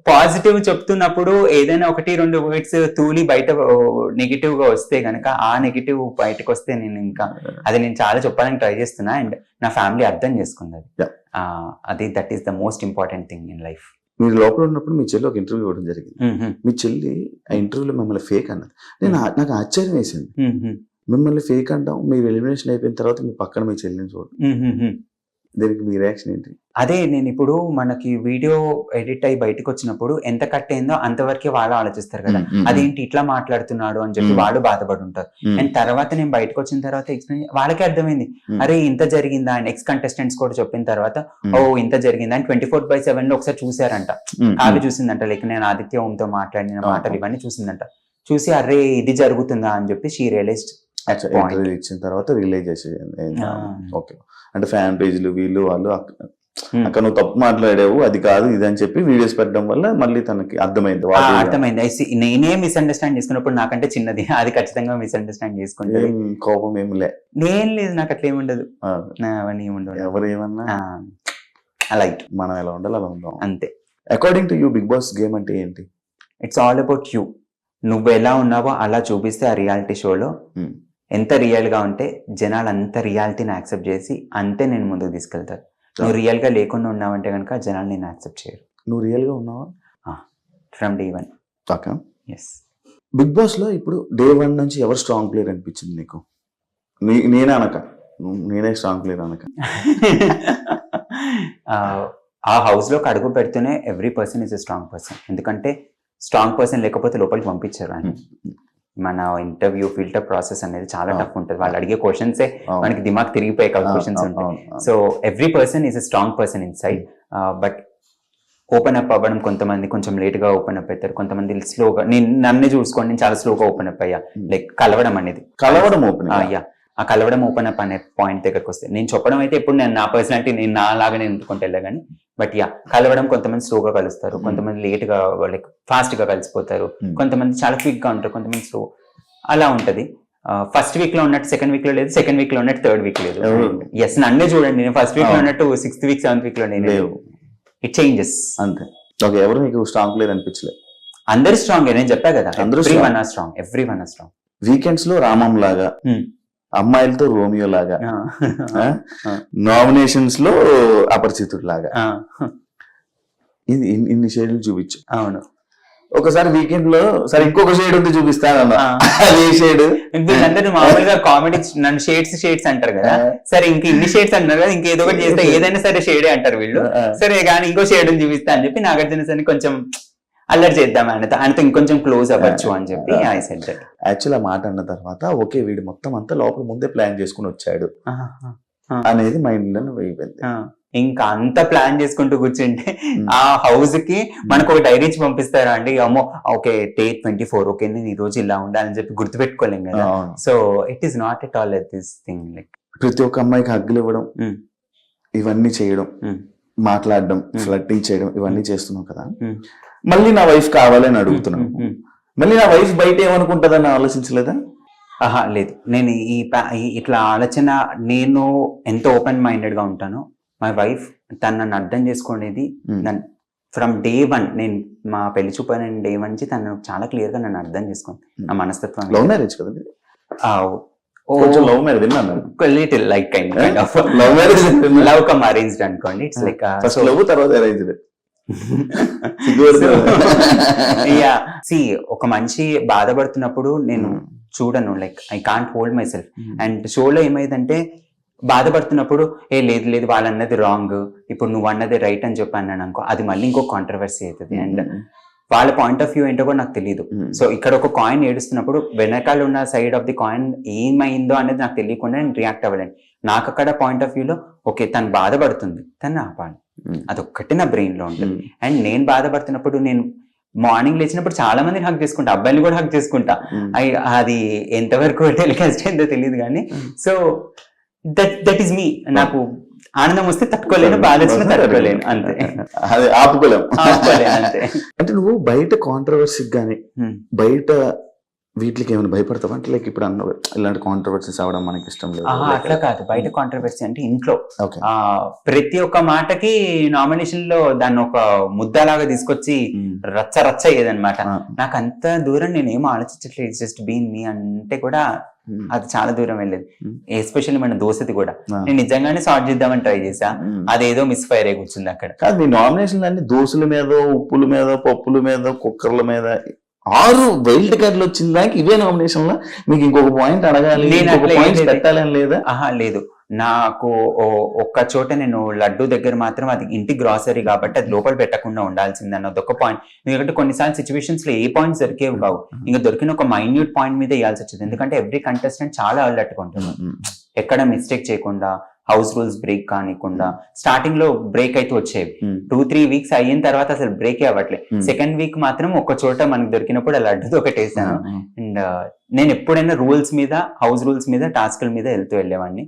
పాజిటివ్ చెప్తున్నప్పుడు ఏదైనా 1-2 వర్డ్స్ తూలి బయట నెగిటివ్ గా వస్తే గనక, ఆ నెగిటివ్ బయటకు వస్తే నేను చాలా చెప్పాలని ట్రై చేస్తున్నా. అండ్ నా ఫ్యామిలీ అర్థం చేసుకుంది. అది that is the most important thing in life. మీరు లోపల ఉన్నప్పుడు మీ చెల్లి ఒక ఇంటర్వ్యూ ఇవ్వడం జరిగింది. మీ చెల్లి ఆ ఇంటర్వ్యూలో మిమ్మల్ని ఫేక్ అన్నది. నాకు ఆశ్చర్యం వేసింది. మిమ్మల్ని ఫేక్ అంటాం, మీరు ఎలిమినేషన్ అయిపోయిన తర్వాత మీ పక్కన మీ చెల్లిని చూడండి. దీనికి మీ రియాక్షన్ ఏంటి? అదే నేను ఇప్పుడు మనకి వీడియో ఎడిట్ అయ్యి బయటకు వచ్చినప్పుడు ఎంత కట్ అయిందో అంతవరకే వాళ్ళు ఆలోచిస్తారు కదా, అదేంటి ఇట్లా మాట్లాడుతున్నాడు అని చెప్పి వాళ్ళు బాధపడి ఉంటారు. అండ్ తర్వాత నేను బయటకు వచ్చిన తర్వాత ఎక్స్ప్లెయిన్ వాళ్ళకే అర్థమైంది, అరే ఇంత జరిగిందా. అండ్ ఎక్స్ కంటెస్టెంట్స్ కూడా చెప్పిన తర్వాత ఇంత జరిగిందా అని 24/7 లో ఒకసారి చూసారంట. కావ్య చూసిందంట, లైక్ నేను ఆదిత్య ఓంతో మాట్లాడిన మాటలు ఇవన్నీ చూసిందంట. చూసి అరే ఇది జరుగుతుందా అని చెప్పి షీ రియలైజ్డ్. ఇచ్చిన తర్వాత రియలైజ్ చేసేది. ఓకే, అంటే ఫ్యాన్ పేజ్లు వీళ్ళు వాళ్ళు అక్కడ నువ్వు తప్పు మాట్లాడావు, అది కాదు ఇది అని చెప్పి వీడియోస్ పెట్టడం వల్ల మళ్ళీ తనకి అర్థమైంది. నేనే మిస్అండర్స్టాండ్ చేసుకున్నప్పుడు నాకంటే చిన్నది, అది ఖచ్చితంగా మిస్అండర్స్టాండ్ చేసుకుంటే కోపం ఏమి లేదు, నాకు అట్లా ఏముండదు. అవన్నీ ఏముండదు. ఎవరు ఏమన్నా అలా మనం ఎలా ఉండాలి అలా ఉందాం అంతే. According to you Bigg Boss game అంటే ఏంటి? It's all about you. నువ్వు ఎలా ఉన్నావో అలా చూపిస్తే ఆ రియాలిటీ షోలో ఎంత రియల్ గా ఉంటే జనాలు అంత రియాలిటీని యాక్సెప్ట్ చేసి అంతే నేను ముందుకు తీసుకెళ్తారు. నువ్వు రియల్ గా లేకుండా ఉన్నావంటే కనుక జనాలు నేను యాక్సెప్ట్ చేయరు. నువ్వు రియల్ గా ఉన్నావా? From day 1. Yes. Bigg Boss లో ఇప్పుడు డే 1 నుంచి ఎవరు స్ట్రాంగ్ ప్లేయర్ అనిపించింది నీకు? నేనే అనక, నేనే స్ట్రాంగ్ ప్లేయర్ అనక. ఆ హౌస్ లోకి అడుగు పెడుతూనే every person is a strong person. ఎందుకంటే స్ట్రాంగ్ పర్సన్ లేకపోతే లోపలికి పంపించారు. అని మన ఇంటర్వ్యూ ఫిల్టర్ ప్రాసెస్ అనేది చాలా టఫ్ ఉంటుంది. వాళ్ళు అడిగే క్వశ్చన్సే మనకి దిమాగ్ తిరిగిపోయే క్వశ్చన్స్ ఉంటాయి. So every person is a strong person in side. But open up అవ్వడం కొంతమంది కొంచెం లేట్ గా ఓపెన్ అప్ అవుతారు, కొంతమంది స్లోగా. నన్ను చూసుకోండి, నేను చాలా స్లోగా ఓపెన్ అప్ అయ్యా. లైక్ కలవడం ఓపెన్ అయ్యా. ఆ కలవడం ఓపెన్ అప్ అనే పాయింట్ దగ్గరకు వస్తే నేను చెప్పడం అయితే ఎప్పుడు నేను నా పర్సనాలిటీ నేను నాలాగానే ఎందుకుంటే వెళ్ళా కానీ, బట్ కలవడం కొంతమంది స్లోగా కలుస్తారు, కొంతమంది లేట్ గా లైక్ ఫాస్ట్ గా కలిసిపోతారు, కొంతమంది చాలా క్విక్ గా ఉంటారు, కొంతమంది స్లో. అలా ఉంటది. ఫస్ట్ వీక్ లో ఉన్నట్టు సెకండ్ వీక్ లో లేదు, సెకండ్ వీక్ లో ఉన్నట్టు థర్డ్ వీక్ లేదు. ఎస్, నన్నే చూడండి, నేను ఫస్ట్ వీక్ లో ఉన్నట్టు 6th వీక్ 7th వీక్ లో నేను. ఇట్ చేంజెస్ అంతే. ఎవరు నీకు స్ట్రాంగ్ ప్లేయర్ అనిపించలేదు? అందరు స్ట్రాంగ్, నేను చెప్పా కదా, ఎవ్రీవన్ ఆర్ స్ట్రాంగ్. వీకెండ్స్ లో రామం లాగా, అమ్మాయిలతో రోమియో లాగా, నామినేషన్స్ లో అపరిచితుడు లాగా, ఇది ఇన్ని షేడ్లు చూపించు. అవును. ఒకసారి వీకెండ్ లో సరే ఇంకొక షేడ్ ఉంది చూపిస్తాను. అదే షేడ్ వీళ్ళందరూ మామూలుగా కామెడీ నన్ను షేడ్స్ అంటారు కదా, సరే ఇంక ఇన్ని షేడ్స్ అంటారు కదా, ఇంకేదో ఒకటి చేస్తే ఏదైనా సరే షేడే అంటారు వీళ్ళు. సరే కానీ ఇంకో షేడ్ చూపిస్తా అని చెప్పి నాగార్జున సార్ని కొంచెం అల్లరి చేద్దాం ఆయనతో ఇంకొంచెం క్లోజ్ అవ్వచ్చు అని చెప్పి ఐ సెడ్ దట్. యాక్చువల్ ఆ మాట అన్న తర్వాత ఓకే వీడు మొత్తం అంతా లోపల ముందే ప్లాన్ చేసుకుని వచ్చాడు అనేది మైండ్ లో అయిపోయింది. ఇంకా అంత ప్లాన్ చేసుకుంటూ కూర్చుంటే ఆ హౌస్ కి మనకు ఒక డైరీ ఇచ్చి పంపిస్తారా అండి, అమ్మో ఓకే డేట్ 24, ఓకే నేను ఈ రోజు ఇలా ఉండాలని చెప్పి గుర్తుపెట్టుకోలేం కదా. So it is not at all this thing like ప్రతి ఒక్క అమ్మాయికి హగ్గులు ఇవ్వడం, ఇవన్నీ చేయడం, మాట్లాడడం, ఫ్లర్టింగ్ చేయడం, ఇవన్నీ చేస్తున్నావు కదా. మళ్ళీ నా వైఫ్ కావాలని అడుగుతున్నావు, మళ్ళీ నా వైఫ్ బయట ఏమనుకుంటుందని ఆలోచించలేదా? ఆహా లేదు, నేను ఇట్లా ఆలోచన, నేను ఎంత ఓపెన్ మైండెడ్ గా ఉంటానో మై వైఫ్ తను నన్ను అర్థం చేసుకునేది ఫ్రమ్ డే 1, నేను మా పెళ్లి చూపైన డే 1 నుంచి తను చాలా క్లియర్ గా నన్ను అర్థం చేసుకుంది. నా మనస్తత్వం లవ్ మ్యారేజ్ కదా, love marriage little like kind of love marriage, love come arranged అనుకోండి. ఇట్స్ లైక్ ఫస్ట్ లవ్ తర్వాత అరేంజ్డ్. ఒక మనిషి బాధపడుతున్నప్పుడు నేను చూడను, like I can't hold my self. And షోలో ఏమైందంటే బాధపడుతున్నప్పుడు లేదు లేదు వాళ్ళు అన్నది రాంగ్, ఇప్పుడు నువ్వు అన్నది రైట్ అని చెప్పి అన్నాను అనుకో, అది మళ్ళీ ఇంకో కాంట్రవర్సీ అవుతుంది. అండ్ వాళ్ళ పాయింట్ ఆఫ్ వ్యూ ఏంటో కూడా నాకు తెలియదు. సో ఇక్కడ ఒక కాయిన్ ఏడుస్తున్నప్పుడు వెనకాల ఉన్న సైడ్ ఆఫ్ ది కాయిన్ ఏమైందో అనేది నాకు తెలియకుండా నేను రియాక్ట్ అవ్వలేను. నాకు అక్కడ పాయింట్ ఆఫ్ వ్యూలో ఓకే తను బాధపడుతుంది, తను ఆపాలి, అదొక్కటి నా బ్రెయిన్ లో ఉంటుంది. అండ్ నేను బాధపడుతున్నప్పుడు నేను మార్నింగ్ లేచినప్పుడు చాలా మందిని హక్ చేసుకుంటా, అబ్బాయిని కూడా హక్ చేసుకుంటా. అది ఎంతవరకు టెలికాస్ట్ అయిందో తెలియదు కానీ, సో దట్ ఈస్ మీ. నాకు ఆనందం వస్తే తట్టుకోలేను, బాధ వచ్చినా తట్టుకోలేను, అంతే. అది ఆపుకోలేము అంతే. అంటే నువ్వు బయట కాంట్రవర్సీ గానీ బయట వీటికి ఏమైనా భయపడతావా? అంటే లైక్ ఇప్పుడు అన్న ఇలాంటి కాంట్రవర్సీస్ అవడం మనకి ఇష్టం లేదు అట్లా కాదు. బయట కాంట్రవర్సీ అంటే ఇంట్లో ప్రతి ఒక్క మాటకి నామినేషన్ లో దాన్ని ఒక ముద్దలాగా తీసుకొచ్చి రచ్చ రచ్చ అయ్యేదన్నమాట. నాకు అంత దూరం నేను ఏమో ఆలోచించట్లేదు, జస్ట్ బీన్ మీ అంటే కూడా అది చాలా దూరం వెళ్ళేది. ఎస్పెషల్లీ మన దోశది కూడా నేను నిజంగానే సాల్వ్ చేద్దామని ట్రై చేసా, అదేదో మిస్ ఫైర్ అయి కూర్చుంది అక్కడ. కాదు మీ నామినేషన్ అన్ని దోశల మీద, ఉప్పుల మీద, పప్పుల మీద, కుక్కర్ల మీద 6 వైల్డ్ కార్డులు వచ్చింది దానికి ఇవే నామినేషన్ లో మీకు ఇంకొక పాయింట్ అడగాలి, పెట్టాలని లేదా? ఆహా లేదు, నాకు ఒక్క చోట నేను లడ్డు దగ్గర మాత్రం అది ఇంటి గ్రాసరీ కాబట్టి అది లోపల పెట్టకుండా ఉండాల్సింది అన్నది ఒక పాయింట్. ఎందుకంటే కొన్నిసార్లు సిచ్యువేషన్స్ లో ఏ పాయింట్స్ దొరికేవి కావు, ఇంకా దొరికిన ఒక మైన్యూట్ పాయింట్ మీద వేయాల్సి వచ్చింది. ఎందుకంటే ఎవ్రీ కంటెస్టెంట్ చాలా అలర్ట్ గా ఉంటుంది, ఎక్కడ మిస్టేక్ చేయకుండా, హౌస్ రూల్స్ బ్రేక్ కానికుండా. స్టార్టింగ్ లో బ్రేక్ అయితే వచ్చేవి, 2-3 వీక్స్ అయిన తర్వాత అసలు బ్రేక్ అవ్వట్లేదు. సెకండ్ వీక్ మాత్రం ఒక చోట మనకు దొరికినప్పుడు అలా అడ్డుతో ఒకటేసాను. అండ్ నేను ఎప్పుడైనా రూల్స్ మీద, హౌస్ రూల్స్ మీద, టాస్క్ల మీద వెళ్తూ వెళ్ళేవాడిని.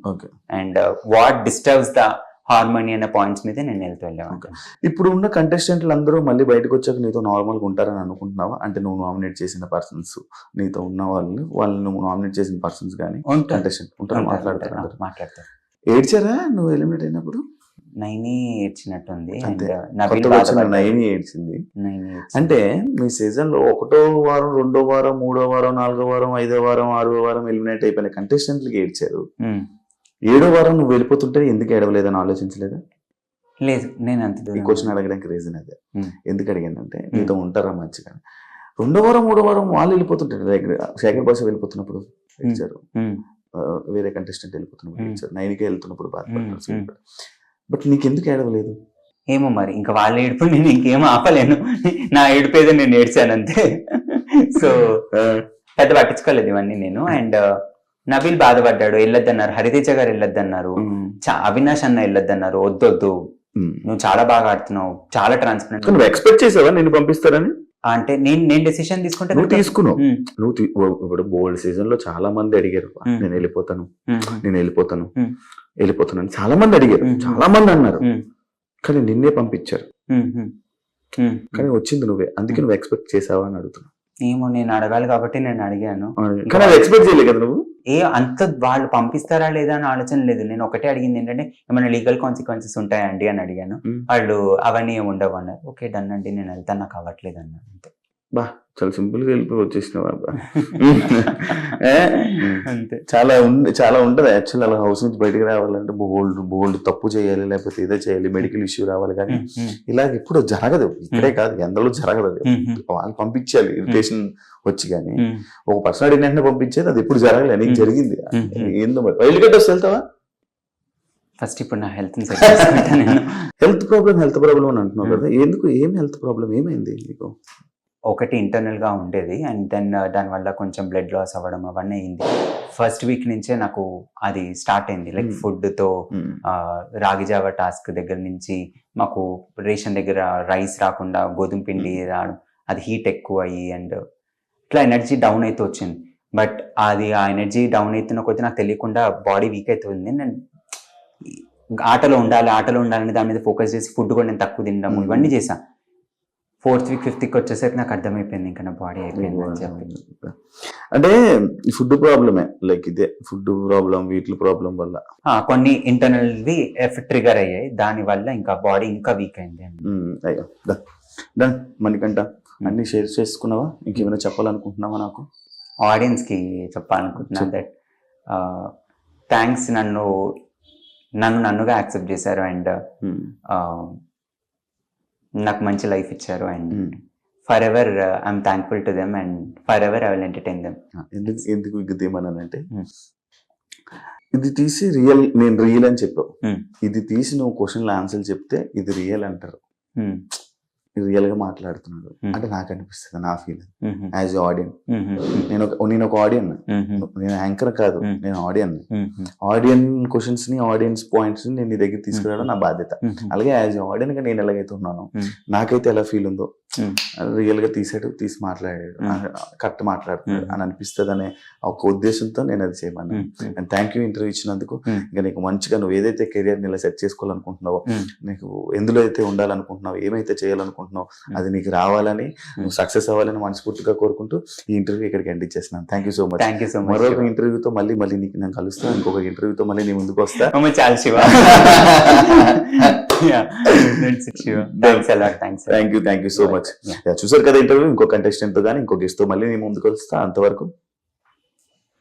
And what disturbs the harmony అనే పాయింట్స్ మీద నేను వెళ్తూ వెళ్ళేవాడిని. ఇప్పుడు ఉన్న కంటెస్టెంట్లు అందరూ మళ్ళీ బయటకు వచ్చాక నీతో నార్మల్ గా ఉంటారని అనుకుంటున్నావా? అంటే నువ్వు నామినేట్ చేసిన పర్సన్స్, నీతో ఉన్న వాళ్ళు నువ్వు నామినేట్ చేసిన పర్సన్స్ కానీ కంటెస్టెంట్ ఉంటారు, మాట్లాడతారు. ఏడ్చారా నువ్వు ఎలిమినేట్ అయినప్పుడు? నైని ఏడ్చినట్టుంది. నైని ఏడ్చింది. అంటే మీ సీజన్ లో 1వ వారం, 2వ వారం, 3వ వారం, 4వ వారం, 5వ వారం, 6వ వారం ఎలిమినేట్ అయిపోయిన కంటెస్టెంట్లకి ఏడ్చారు. 7వ వారం నువ్వు వెళ్ళిపోతుంటే ఎందుకు ఏడవలేదని ఆలోచించలేదా? లేదు, నేను అంత ఈ క్వశ్చన్ అడగడానికి రీజన్ అదే. ఎందుకు అడిగానంటే నీతో ఉంటారా మంచిగా. 2వ వారం, 3వ వారం వాళ్ళు వెళ్ళిపోతుంటారు, శేఖర్ భాష వెళ్ళిపోతున్నప్పుడు ఏడ్చారు, వేరే కంటెస్టెంట్ వెళ్ళిపోతున్నప్పుడు ఏడ్చారు, నైనికే వెళ్తున్నప్పుడు బాధపడతారు. బట్ నీకెందుకు ఏడవలేదు? ఏమో మరి, ఇంకా వాళ్ళ ఏడుపు నేను ఇంకేమో ఆపలేను, నా ఏడుపేదో నేను ఏడ్చాను అంతే. సో పెద్ద పట్టించుకోలేదు ఇవన్నీ నేను. అండ్ నవీల్ బాధపడ్డాడు, వెళ్ళొద్దన్నారు, హరితేజ గారు వెళ్ళొద్దన్నారు, అవినాష్ అన్న వెళ్ళొద్దన్నారు, వద్దొద్దు నువ్వు చాలా బాగా ఆడుతున్నావు, చాలా ట్రాన్స్పరెంట్. నువ్వు ఎక్స్పెక్ట్ చేసావా నేను పంపిస్తారని? అంటే నేను డెసిషన్ తీసుకుంటే నువ్వు తీసుకున్నావు. నువ్వు ఇప్పుడు బోల్డ్ సీజన్ లో చాలా మంది అడిగారు, నేను వెళ్ళిపోతాను, నేను వెళ్ళిపోతాను, వెళ్ళిపోతాను చాలా మంది అడిగారు, చాలా మంది అన్నారు, కానీ నిన్నే పంపించారు. కానీ వచ్చింది నువ్వే, అందుకే నువ్వు ఎక్స్పెక్ట్ చేసావా అని అడుగుతున్నా. ఏమో నేను అడగాలి కాబట్టి నేను అడిగాను, కానీ ఎక్స్పెక్ట్ చేయలేదు కదా నువ్వు. అంత వాళ్ళు పంపిస్తారా లేదా అని ఆలోచన లేదు. నేను ఒకటే అడిగింది ఏంటంటే ఏమైనా లీగల్ కాన్సిక్వెన్సెస్ ఉంటాయండి అని అడిగాను. వాళ్ళు అవన్నీ ఏమి ఉండవు అన్నారు. ఓకే డన్ అండి, నేను వెళ్తాను, నాకు అవ్వట్లేదు అన్నారు అంతే. బా చాలా సింపుల్ గా వెళ్ళిపోయి వచ్చేసినావా? చాలా ఉంటది యాక్చువల్. అలా హౌస్ నుంచి బయటకు రావాలంటే బోల్డ్ తప్పు చేయాలి, లేకపోతే ఏదో చేయాలి, మెడికల్ ఇష్యూ రావాలి. కానీ ఇలా ఎప్పుడు జరగదు, ఇక్కడే కాదు ఎందులో జరగదు. అది వాళ్ళు పంపించాలి ఇరిటేషన్ వచ్చి, కానీ ఒక పర్సన్ అడిగిన వెంటనే పంపించేది అది ఎప్పుడు జరగలేదు. నీకు జరిగింది ఏందో. మరి వైల్డ్ కార్డ్ వస్తే వెళ్తావా? ఫస్ట్ ఇప్పుడు నా హెల్త్ హెల్త్ ప్రాబ్లం అని అంటున్నావు కదా, ఎందుకు? ఏం హెల్త్ ప్రాబ్లం, ఏమైంది నీకు? ఒకటి ఇంటర్నల్ గా ఉండేది అండ్ దెన్ దానివల్ల కొంచెం బ్లడ్ లాస్ అవ్వడం అవన్నీ అయింది. ఫస్ట్ వీక్ నుంచే నాకు అది స్టార్ట్ అయింది, లైక్ ఫుడ్ తో రాగి జావా టాస్క్ దగ్గర నుంచి మాకు రేషన్ దగ్గర రైస్ రాకుండా గోధుమ పిండి రావడం, అది హీట్ ఎక్కువ అయ్యి అండ్ ఇట్లా ఎనర్జీ డౌన్ అయితే వచ్చింది. బట్ అది ఆ ఎనర్జీ డౌన్ అవుతున్న కొద్దీ నాకు తెలియకుండా బాడీ వీక్ అవుతుంది. నేను ఆటలో ఉండాలని దాని మీద ఫోకస్ చేసి ఫుడ్ కూడా నేను తక్కువ తినడం ఇవన్నీ చేశాను. 4th వీక్ 5th వీక్ వచ్చేసరికి నాకు అర్థమైపోయింది ఇంకా నా బాడీ అయిపోయింది అని చెప్పి. అంటే ఫుడ్ ప్రాబ్లమే, లైక్ ఇదే ఫుడ్ ప్రాబ్లం, వీటి ప్రాబ్లం వల్ల కొన్ని ఇంటర్నల్వి ట్రిగర్ అయ్యాయి, దాని వల్ల ఇంకా బాడీ ఇంకా వీక్ అయింది. అయ్యో డన్. మనకంట అన్ని షేర్ చేసుకున్నావా? ఇంకేమైనా చెప్పాలనుకుంటున్నావా? నాకు ఆడియన్స్ కి చెప్పాలనుకుంటున్నాను దట్ థ్యాంక్స్, నన్నుగా యాక్సెప్ట్ చేశారు అండ్ నాకు మంచి లైఫ్ ఇచ్చారు and for ever I'm thankful to them and for ever I will entertain them. ఎందుకు విగ్గుదేమన్నానంటే, ఇది తీసి నేను రియల్ అని చెప్పావు, ఇది తీసి నువ్వు క్వశ్చన్లు ఆన్సర్లు చెప్తే ఇది రియల్ అంటారు, రియల్ గా మాట్లాడుతున్నాడు అంటే నాకు అనిపిస్తుంది, నా ఫీలింగ్ యాజ్ ఆడియన్. నేను ఒక ఆడియన్, నేను యాంకర్ కాదు, నేను ఆడియన్ క్వశ్చన్స్ ని, ఆడియన్స్ పాయింట్స్ ని నేను నీ దగ్గర తీసుకురావడం నా బాధ్యత. అలాగే యాజ్ ఆడియన్ గా నేను ఎలాగైతే ఉన్నానో, నాకైతే ఎలా ఫీల్ ఉందో రియల్ గా తీసి మాట్లాడాడు, కరెక్ట్ మాట్లాడుతున్నాడు అని అనిపిస్తుంది అనే ఒక ఉద్దేశంతో నేను అది చేయమన్నాను. అండ్ థ్యాంక్ యూ ఇంటర్వ్యూ ఇచ్చినందుకు. ఇంకా నీకు మంచిగా నువ్వు ఏదైతే కెరియర్ ని ఇలా సెట్ చేసుకోవాలనుకుంటున్నావో, నీకు ఎందులో అయితే ఉండాలనుకుంటున్నావు, ఏమైతే చేయాలనుకుంటున్నావు అది నీకు రావాలని, నువ్వు సక్సెస్ అవ్వాలని మనస్ఫూర్తిగా కోరుకుంటూ ఈ ఇంటర్వ్యూ ఇక్కడికి ఎండ్ ఇచ్చేస్తున్నాను. Thank you so much. మరొక ఇంటర్వ్యూతో మళ్ళీ నీకు నేను కలుస్తాను, ఇంకొక ఇంటర్వ్యూతో మళ్ళీ నీ ముందుకు వస్తా. చాలా Shiva. Thank you so much. చూసారు కదా ఇంటర్వ్యూ. ఇంకో కంటెస్టెంట్ తో కానీ ఇంకో గెస్ట్ తో మళ్ళీ నీ ముందుకు వస్తా. అంతవరకు